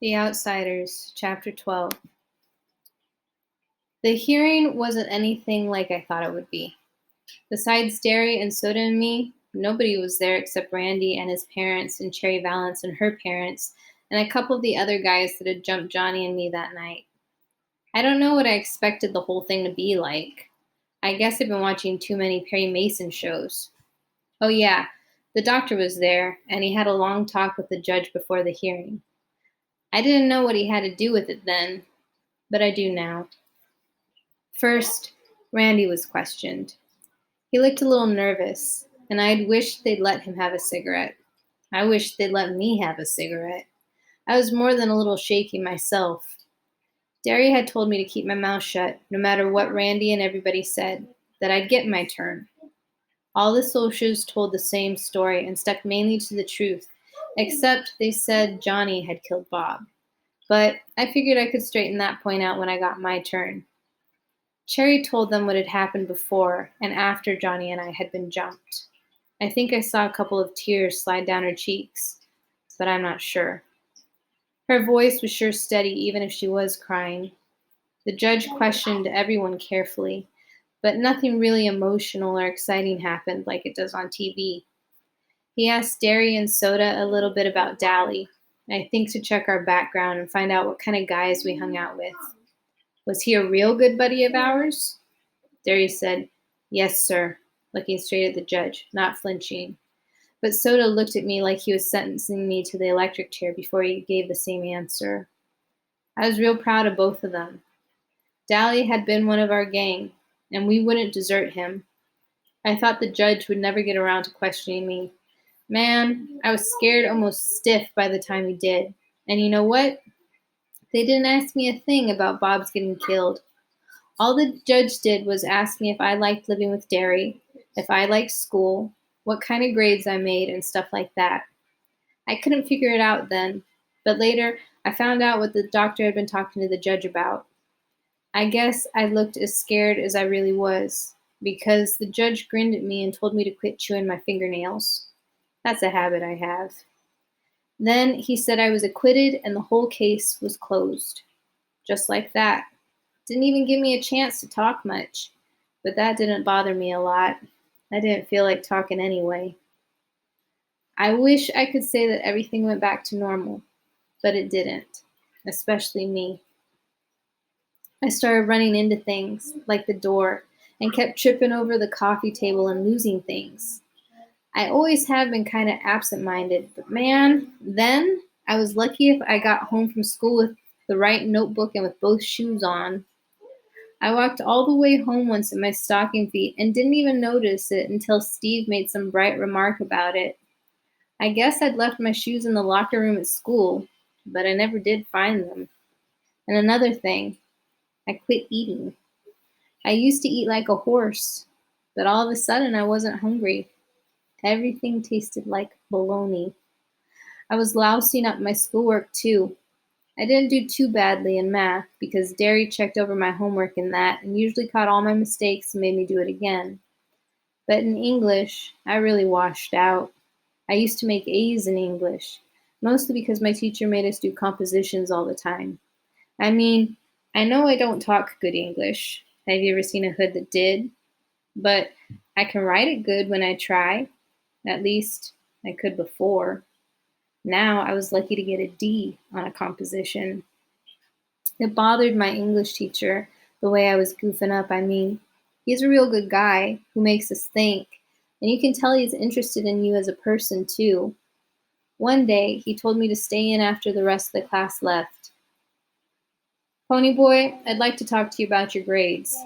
The Outsiders, Chapter 12. The hearing wasn't anything like I thought it would be. Besides Derry and Soda and me, nobody was there except Randy and his parents and Cherry Valance and her parents and a couple of the other guys that had jumped Johnny and me that night. I don't know what I expected the whole thing to be like. I guess I've been watching too many Perry Mason shows. Oh yeah, the doctor was there and he had a long talk with the judge before the hearing. I didn't know what he had to do with it then, but I do now. First, Randy was questioned. He looked a little nervous, and I'd wished they'd let him have a cigarette. I wished they'd let me have a cigarette. I was more than a little shaky myself. Derry had told me to keep my mouth shut, no matter what Randy and everybody said, that I'd get my turn. All the socials told the same story and stuck mainly to the truth, except they said Johnny had killed Bob. But I figured I could straighten that point out when I got my turn. Cherry told them what had happened before and after Johnny and I had been jumped. I think I saw a couple of tears slide down her cheeks, but I'm not sure. Her voice was sure steady even if she was crying. The judge questioned everyone carefully, but nothing really emotional or exciting happened like it does on TV. He asked Derry and Soda a little bit about Dally, I think to check our background and find out what kind of guys we hung out with. Was he a real good buddy of ours? Derry said, "Yes, sir," looking straight at the judge, not flinching. But Soda looked at me like he was sentencing me to the electric chair before he gave the same answer. I was real proud of both of them. Dally had been one of our gang, and we wouldn't desert him. I thought the judge would never get around to questioning me. Man, I was scared almost stiff by the time he did. And you know what? They didn't ask me a thing about Bob's getting killed. All the judge did was ask me if I liked living with Derry, if I liked school, what kind of grades I made, and stuff like that. I couldn't figure it out then, but later I found out what the doctor had been talking to the judge about. I guess I looked as scared as I really was, because the judge grinned at me and told me to quit chewing my fingernails. That's a habit I have. Then he said I was acquitted and the whole case was closed. Just like that. Didn't even give me a chance to talk much, but that didn't bother me a lot. I didn't feel like talking anyway. I wish I could say that everything went back to normal, but it didn't, especially me. I started running into things, like the door, and kept tripping over the coffee table and losing things. I always have been kind of absent-minded, but man, then I was lucky if I got home from school with the right notebook and with both shoes on. I walked all the way home once in my stocking feet and didn't even notice it until Steve made some bright remark about it. I guess I'd left my shoes in the locker room at school, but I never did find them. And another thing, I quit eating. I used to eat like a horse, but all of a sudden I wasn't hungry. Everything tasted like bologna. I was lousing up my schoolwork too. I didn't do too badly in math because Derry checked over my homework in that and usually caught all my mistakes and made me do it again. But in English, I really washed out. I used to make A's in English, mostly because my teacher made us do compositions all the time. I mean, I know I don't talk good English. Have you ever seen a hood that did? But I can write it good when I try. At least I could before. Now I was lucky to get a D on a composition. It bothered my English teacher the way I was goofing up. I mean, he's a real good guy who makes us think, and you can tell he's interested in you as a person, too. One day, he told me to stay in after the rest of the class left. "Ponyboy, I'd like to talk to you about your grades."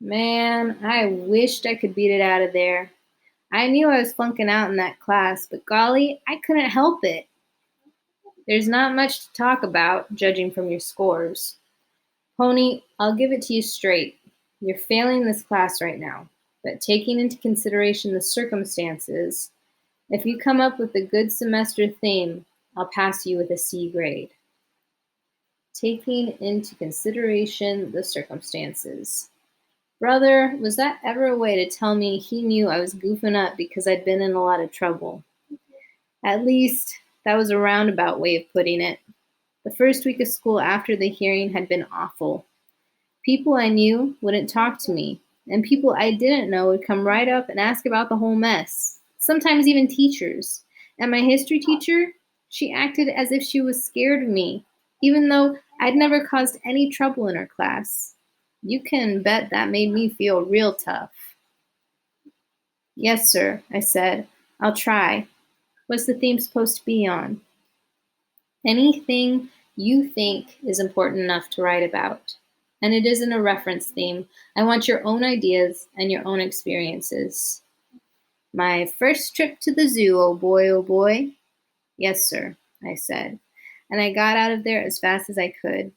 Man, I wished I could beat it out of there. I knew I was flunking out in that class, but golly, I couldn't help it. "There's not much to talk about, judging from your scores. Pony, I'll give it to you straight. You're failing this class right now, but taking into consideration the circumstances, if you come up with a good semester theme, I'll pass you with a C grade." Taking into consideration the circumstances. Brother, was that ever a way to tell me he knew I was goofing up because I'd been in a lot of trouble? At least, that was a roundabout way of putting it. The first week of school after the hearing had been awful. People I knew wouldn't talk to me, and people I didn't know would come right up and ask about the whole mess. Sometimes even teachers. And my history teacher, she acted as if she was scared of me, even though I'd never caused any trouble in her class. You can bet that made me feel real tough. Yes, sir, I said. I'll try. What's the theme supposed to be on? Anything you think is important enough to write about. And it isn't a reference theme. I want your own ideas and your own experiences. My first trip to the zoo, oh boy, oh boy. Yes, sir, I said. And I got out of there as fast as I could.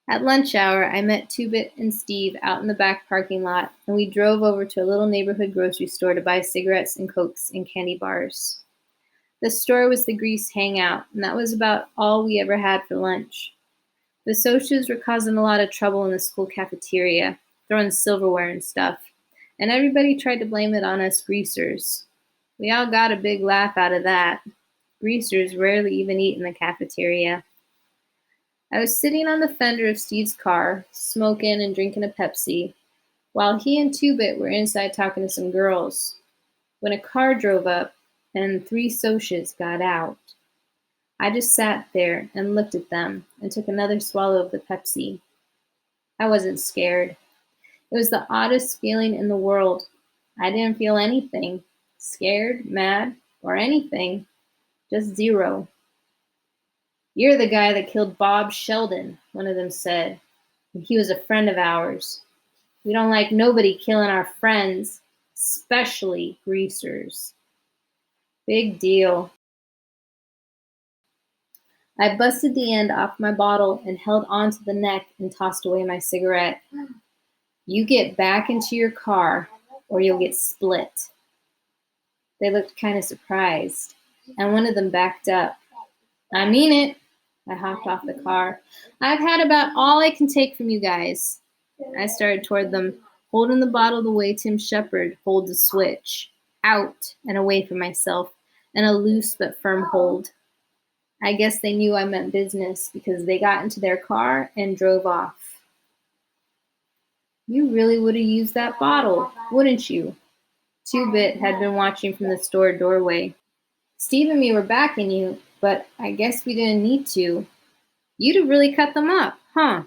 At lunch hour, I met Two-Bit and Steve out in the back parking lot, and we drove over to a little neighborhood grocery store to buy cigarettes and Cokes and candy bars. The store was the Grease hangout, and that was about all we ever had for lunch. The Socs were causing a lot of trouble in the school cafeteria, throwing silverware and stuff, and everybody tried to blame it on us greasers. We all got a big laugh out of that. Greasers rarely even eat in the cafeteria. I was sitting on the fender of Steve's car, smoking and drinking a Pepsi, while he and Two-Bit were inside talking to some girls, when a car drove up and three Socs got out. I just sat there and looked at them and took another swallow of the Pepsi. I wasn't scared. It was the oddest feeling in the world. I didn't feel anything, scared, mad, or anything, just zero. You're the guy that killed Bob Sheldon, one of them said. He was a friend of ours. We don't like nobody killing our friends, especially greasers. Big deal. I busted the end off my bottle and held onto the neck and tossed away my cigarette. You get back into your car or you'll get split. They looked kind of surprised, and one of them backed up. I mean it. I hopped off the car. I've had about all I can take from you guys. I started toward them, holding the bottle the way Tim Shepard holds a switch, out and away from myself, and a loose but firm hold. I guess they knew I meant business because they got into their car and drove off. You really would have used that bottle, wouldn't you? Two-Bit had been watching from the store doorway. Steve and me were backing you, but I guess we didn't need to. You'd have really cut them up, huh?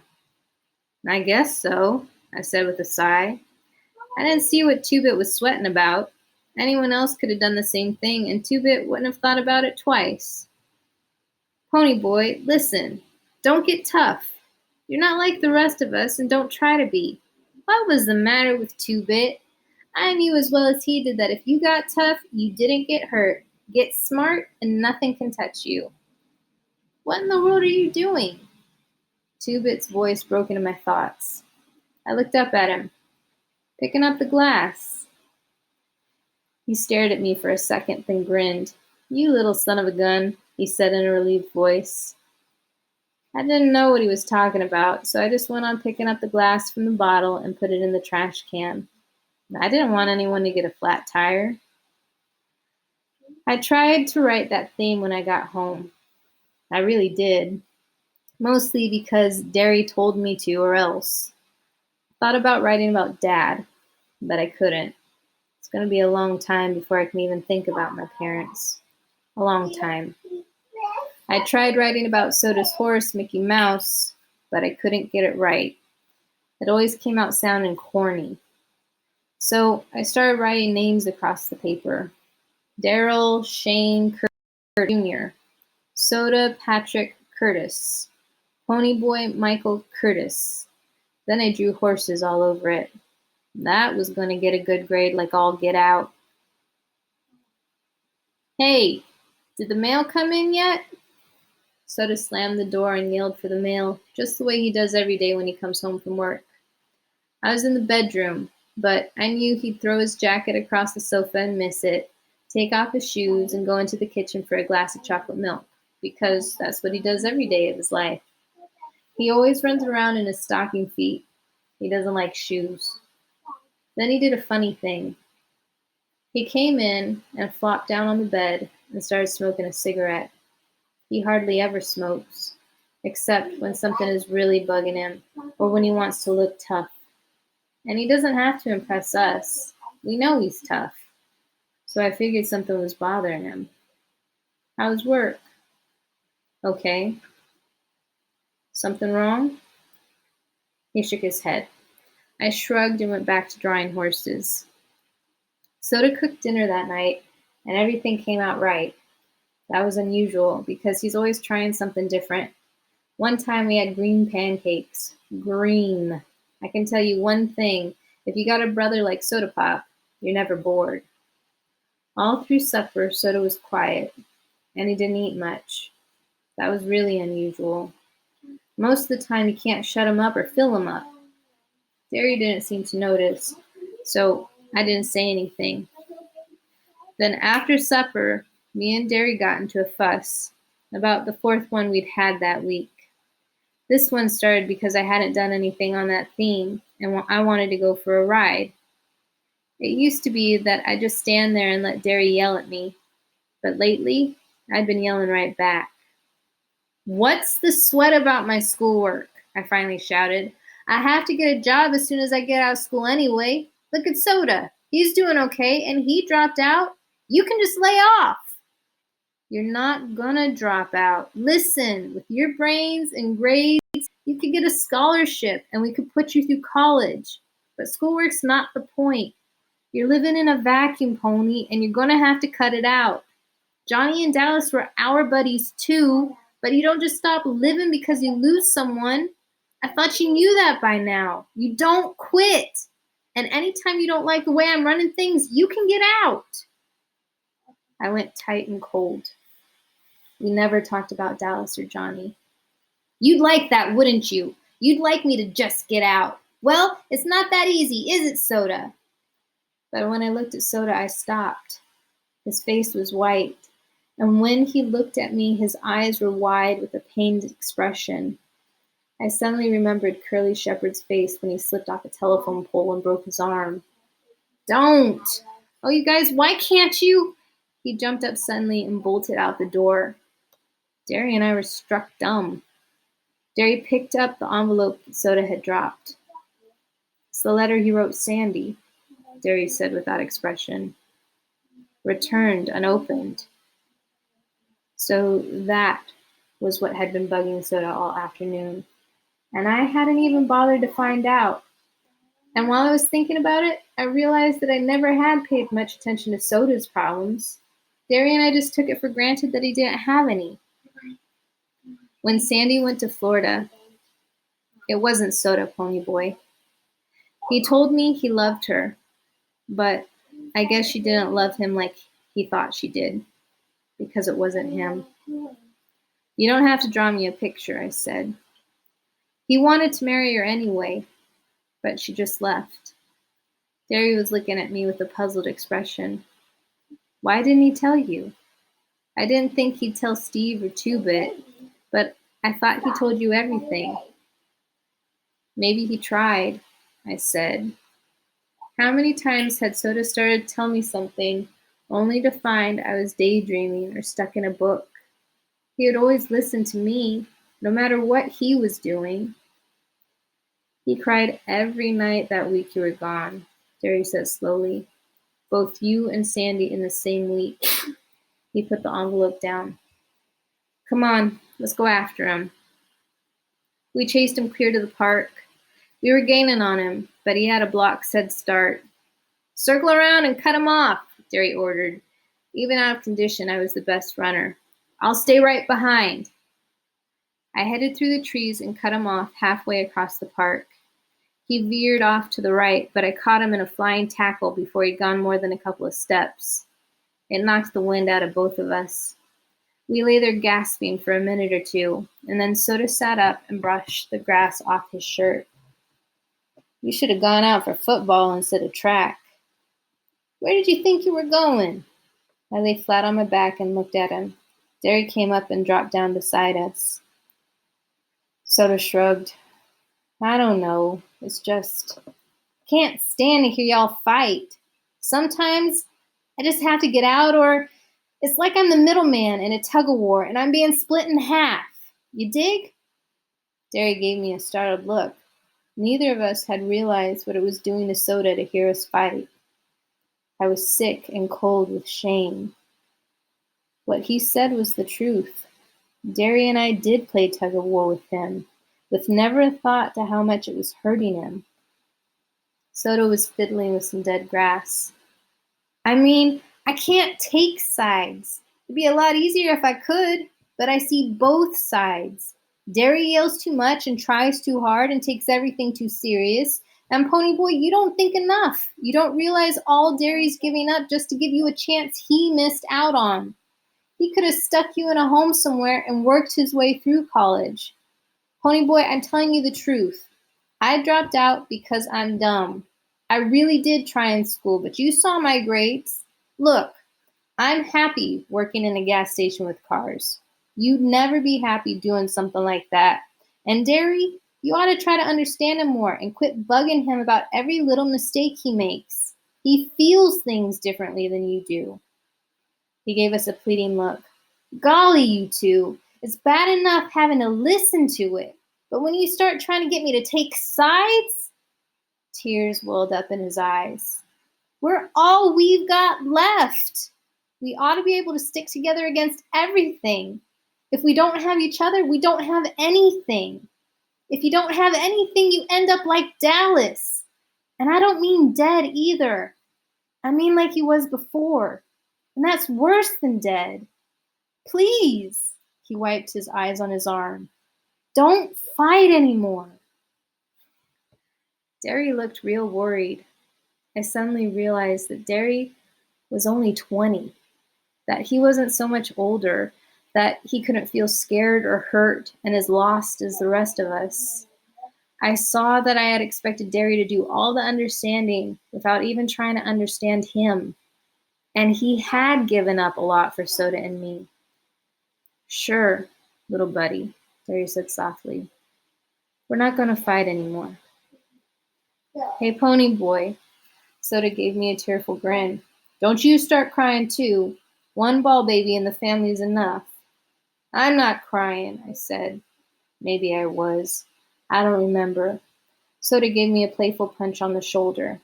I guess so, I said with a sigh. I didn't see what Two-Bit was sweating about. Anyone else could have done the same thing, and Two-Bit wouldn't have thought about it twice. Pony boy, listen. Don't get tough. You're not like the rest of us, and don't try to be. What was the matter with Two-Bit? I knew as well as he did that if you got tough, you didn't get hurt. Get smart, and nothing can touch you. What in the world are you doing? Two-Bit's voice broke into my thoughts. I looked up at him. Picking up the glass. He stared at me for a second, then grinned. You little son of a gun, he said in a relieved voice. I didn't know what he was talking about, so I just went on picking up the glass from the bottle and put it in the trash can. I didn't want anyone to get a flat tire. I tried to write that theme when I got home. I really did. Mostly because Derry told me to, or else. I thought about writing about Dad, but I couldn't. It's going to be a long time before I can even think about my parents. A long time. I tried writing about Soda's horse, Mickey Mouse, but I couldn't get it right. It always came out sounding corny. So I started writing names across the paper. Daryl Shane Curtis Jr., Soda Patrick Curtis, Ponyboy Michael Curtis. Then I drew horses all over it. That was going to get a good grade like all get out. Hey, did the mail come in yet? Soda slammed the door and yelled for the mail, just the way he does every day when he comes home from work. I was in the bedroom, but I knew he'd throw his jacket across the sofa and miss it, take off his shoes, and go into the kitchen for a glass of chocolate milk, because that's what he does every day of his life. He always runs around in his stocking feet. He doesn't like shoes. Then he did a funny thing. He came in and flopped down on the bed and started smoking a cigarette. He hardly ever smokes, except when something is really bugging him or when he wants to look tough. And he doesn't have to impress us. We know he's tough. So I figured something was bothering him. How's work? Okay. Something wrong? He shook his head. I shrugged and went back to drawing horses. Soda cooked dinner that night, and everything came out right. That was unusual because he's always trying something different. One time we had green pancakes. Green. I can tell you one thing. If you got a brother like Soda Pop, you're never bored. All through supper, Soda was quiet, and he didn't eat much. That was really unusual. Most of the time, you can't shut him up or fill him up. Derry didn't seem to notice, so I didn't say anything. Then after supper, me and Derry got into a fuss about the fourth one we'd had that week. This one started because I hadn't done anything on that theme, and I wanted to go for a ride. It used to be that I'd just stand there and let Derry yell at me, but lately, I'd been yelling right back. "What's the sweat about my schoolwork?" I finally shouted. "I have to get a job as soon as I get out of school anyway. Look at Soda. He's doing okay, and he dropped out. You can just lay off." "You're not gonna drop out. Listen, with your brains and grades, you could get a scholarship and we could put you through college. But schoolwork's not the point. You're living in a vacuum, Pony, and you're gonna have to cut it out. Johnny and Dallas were our buddies too, but you don't just stop living because you lose someone. I thought you knew that by now. You don't quit. And anytime you don't like the way I'm running things, you can get out." I went tight and cold. We never talked about Dallas or Johnny. "You'd like that, wouldn't you? You'd like me to just get out. Well, it's not that easy, is it, Soda?" But when I looked at Soda, I stopped. His face was white, and when he looked at me, his eyes were wide with a pained expression. I suddenly remembered Curly Shepherd's face when he slipped off a telephone pole and broke his arm. "Don't! Oh, you guys, why can't you?" He jumped up suddenly and bolted out the door. Derry and I were struck dumb. Derry picked up the envelope that Soda had dropped. "It's the letter he wrote Sandy," Derry said without expression. "Returned unopened." So that was what had been bugging Soda all afternoon. And I hadn't even bothered to find out. And while I was thinking about it, I realized that I never had paid much attention to Soda's problems. Derry and I just took it for granted that he didn't have any. When Sandy went to Florida, it wasn't Soda, Pony Boy. He told me he loved her, but I guess she didn't love him like he thought she did, because it wasn't him. "You don't have to draw me a picture," I said. "He wanted to marry her anyway, but she just left." Derry was looking at me with a puzzled expression. "Why didn't he tell you?" "I didn't think he'd tell Steve or Two-Bit, but I thought he told you everything." "Maybe he tried," I said. How many times had Soda started to tell me something, only to find I was daydreaming or stuck in a book? He had always listened to me, no matter what he was doing. "He cried every night that week you were gone," Derry said slowly. "Both you and Sandy in the same week." He put the envelope down. "Come on, let's go after him." We chased him clear to the park. We were gaining on him, but he had a block's head start. "Circle around and cut him off," Derry ordered. Even out of condition, I was the best runner. "I'll stay right behind." I headed through the trees and cut him off halfway across the park. He veered off to the right, but I caught him in a flying tackle before he'd gone more than a couple of steps. It knocked the wind out of both of us. We lay there gasping for a minute or two, and then Soda sat up and brushed the grass off his shirt. "You should have gone out for football instead of track." "Where did you think you were going?" I lay flat on my back and looked at him. Derry came up and dropped down beside us. Soda shrugged. "I don't know. It's just, I can't stand to hear y'all fight. Sometimes I just have to get out, or It's like I'm the middleman in a tug-of-war and I'm being split in half. You dig? Derry gave me a startled look. Neither of us had realized what it was doing to Soda to hear us fight. I was sick and cold with shame. What he said was the truth. Derry and I did play tug-of-war with him, with never a thought to how much it was hurting him. Soda was fiddling with some dead grass. I mean, I can't take sides. It'd be a lot easier if I could, but I see both sides. Derry yells too much and tries too hard and takes everything too serious. And Ponyboy, you don't think enough. You don't realize all Derry's giving up just to give you a chance he missed out on. He could have stuck you in a home somewhere and worked his way through college. Ponyboy, I'm telling you the truth. I dropped out because I'm dumb. I really did try in school, but you saw my grades. Look, I'm happy working in a gas station with cars. You'd never be happy doing something like that. And Derry, you ought to try to understand him more and quit bugging him about every little mistake he makes. He feels things differently than you do. He gave us a pleading look. Golly, you two, it's bad enough having to listen to it, but when you start trying to get me to take sides, tears welled up in his eyes. We're all we've got left. We ought to be able to stick together against everything. If we don't have each other, we don't have anything. If you don't have anything, you end up like Dallas. And I don't mean dead either. I mean like he was before. And that's worse than dead. Please, he wiped his eyes on his arm. Don't fight anymore. Derry looked real worried. I suddenly realized that Derry was only 20, that he wasn't so much older, that he couldn't feel scared or hurt and as lost as the rest of us. I saw that I had expected Derry to do all the understanding without even trying to understand him. And he had given up a lot for Soda and me. Sure, little buddy, Derry said softly. We're not going to fight anymore. Hey, Pony Boy. Soda gave me a tearful grin. Don't you start crying, too. One ball baby in the family's enough. I'm not crying, I said. Maybe I was. I don't remember. Soda gave me a playful punch on the shoulder.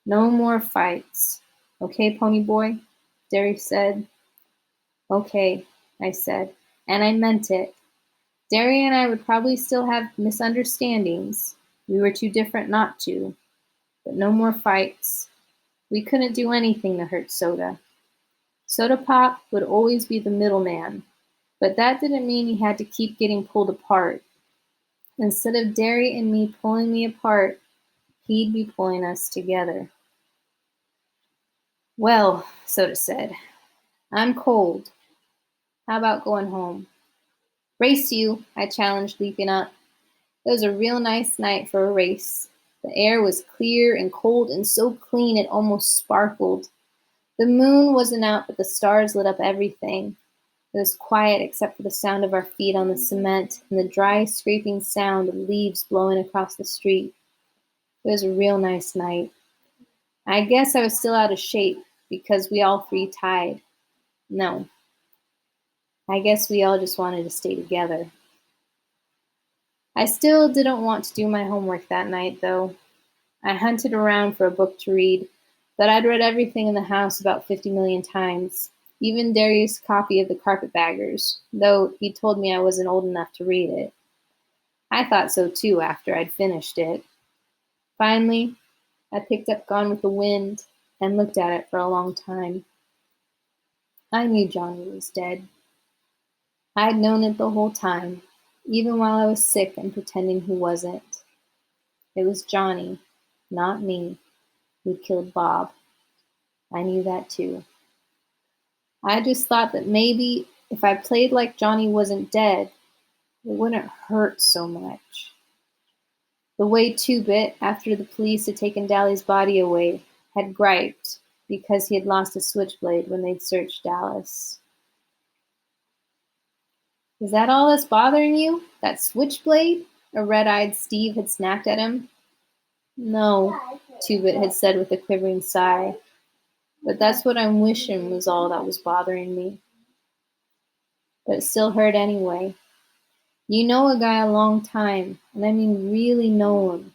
No more fights. Okay, Pony Boy? Derry said. Okay, I said, and I meant it. Derry and I would probably still have misunderstandings. We were too different not to. But no more fights. We couldn't do anything to hurt Soda. Soda Pop would always be the middleman, but that didn't mean he had to keep getting pulled apart. Instead of Derry and me pulling me apart, he'd be pulling us together. Well, Soda said, I'm cold. How about going home? Race you, I challenged, leaping up. It was a real nice night for a race. The air was clear and cold and so clean it almost sparkled. The moon wasn't out, but the stars lit up everything. It was quiet except for the sound of our feet on the cement and the dry, scraping sound of leaves blowing across the street. It was a real nice night. I guess I was still out of shape because we all three tied. No. I guess we all just wanted to stay together. I still didn't want to do my homework that night, though. I hunted around for a book to read, but I'd read everything in the house about 50 million times, even Derry's copy of The Carpetbaggers, though he told me I wasn't old enough to read it. I thought so too after I'd finished it. Finally, I picked up Gone with the Wind and looked at it for a long time. I knew Johnny was dead. I'd known it the whole time, even while I was sick and pretending he wasn't. It was Johnny, not me, who killed Bob. I knew that too. I just thought that maybe if I played like Johnny wasn't dead, it wouldn't hurt so much. The way Two-Bit, after the police had taken Dally's body away, had griped because he had lost a switchblade when they'd searched Dallas. Is that all that's bothering you? That switchblade? A red-eyed Steve had snapped at him. No, Two-Bit had said with a quivering sigh. But that's what I'm wishing was all that was bothering me. But it still hurt anyway. You know a guy a long time, and I mean really know him.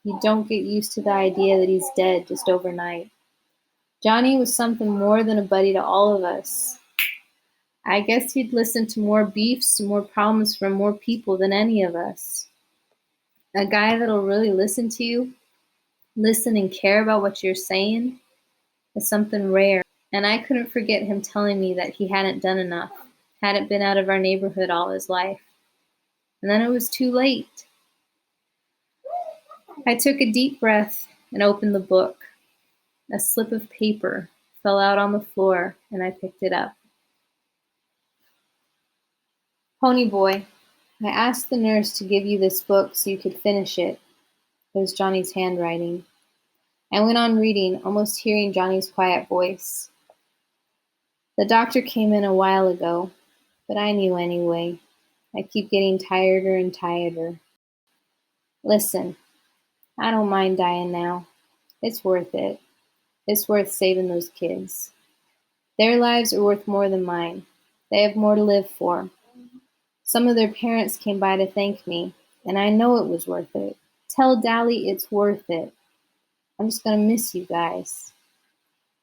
You don't get used to the idea that he's dead just overnight. Johnny was something more than a buddy to all of us. I guess he'd listened to more beefs, more problems from more people than any of us. A guy that'll really listen to you, listen and care about what you're saying, is something rare. And I couldn't forget him telling me that he hadn't done enough, hadn't been out of our neighborhood all his life. And then it was too late. I took a deep breath and opened the book. A slip of paper fell out on the floor, and I picked it up. Pony boy, I asked the nurse to give you this book so you could finish it. It was Johnny's handwriting. I went on reading, almost hearing Johnny's quiet voice. The doctor came in a while ago, but I knew anyway. I keep getting tireder and tireder. Listen, I don't mind dying now. It's worth it. It's worth saving those kids. Their lives are worth more than mine. They have more to live for. Some of their parents came by to thank me, and I know it was worth it. Tell Dally it's worth it. I'm just gonna miss you guys.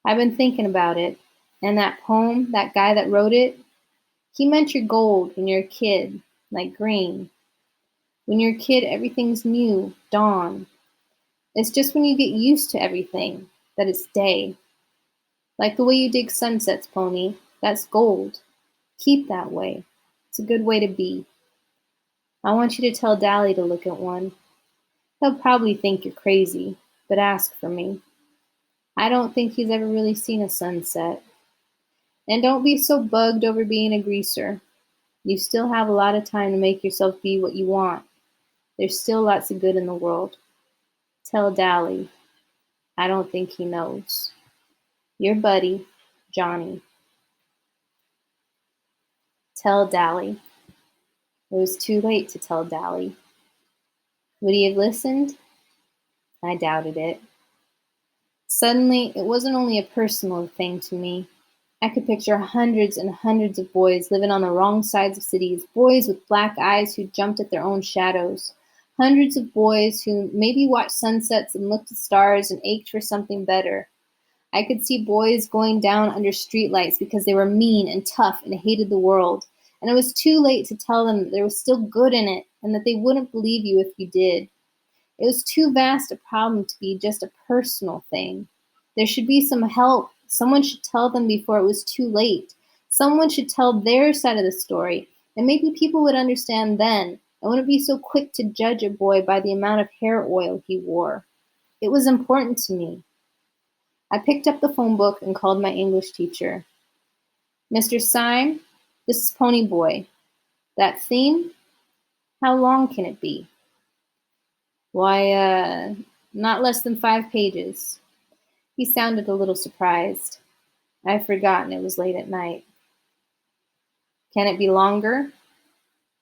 I've been thinking about it, and that poem, that guy that wrote it, he meant you're gold when you're a kid, like green. When you're a kid, everything's new, dawn. It's just when you get used to everything that it's day. Like the way you dig sunsets, Pony. That's gold. Keep that way. It's a good way to be. I want you to tell Dally to look at one. He'll probably think you're crazy, but ask for me. I don't think he's ever really seen a sunset. And don't be so bugged over being a greaser. You still have a lot of time to make yourself be what you want. There's still lots of good in the world. Tell Dally. I don't think he knows. Your buddy, Johnny. Tell Dally. It was too late to tell Dally. Would he have listened? I doubted it. Suddenly, it wasn't only a personal thing to me. I could picture hundreds and hundreds of boys living on the wrong sides of cities, boys with black eyes who jumped at their own shadows. Hundreds of boys who maybe watched sunsets and looked at stars and ached for something better. I could see boys going down under streetlights because they were mean and tough and hated the world. And it was too late to tell them that there was still good in it and that they wouldn't believe you if you did. It was too vast a problem to be just a personal thing. There should be some help. Someone should tell them before it was too late. Someone should tell their side of the story, and maybe people would understand then and wouldn't be so quick to judge a boy by the amount of hair oil he wore. It was important to me. I picked up the phone book and called my English teacher. Mr. Syme, this is Pony Boy. That theme? How long can it be? Why, not less than 5 pages. He sounded a little surprised. I'd forgotten it was late at night. Can it be longer?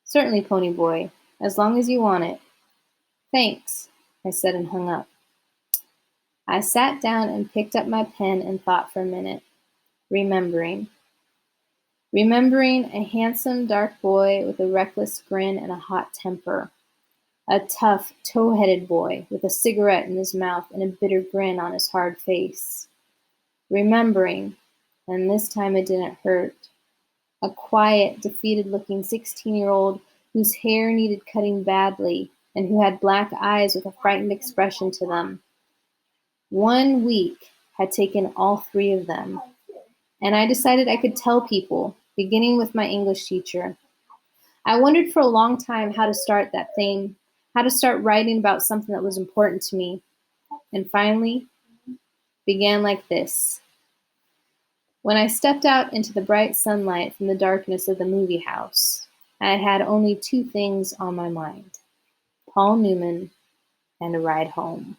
Certainly, Pony Boy, as long as you want it. Thanks, I said and hung up. I sat down and picked up my pen and thought for a minute, remembering. Remembering a handsome, dark boy with a reckless grin and a hot temper. A tough, tow-headed boy with a cigarette in his mouth and a bitter grin on his hard face. Remembering, and this time it didn't hurt, a quiet, defeated-looking 16-year-old whose hair needed cutting badly and who had black eyes with a frightened expression to them. 1 week had taken all 3 of them, and I decided I could tell people, beginning with my English teacher. I wondered for a long time how to start that thing, how to start writing about something that was important to me, and finally began like this. When I stepped out into the bright sunlight from the darkness of the movie house, I had only 2 things on my mind: Paul Newman and a ride home.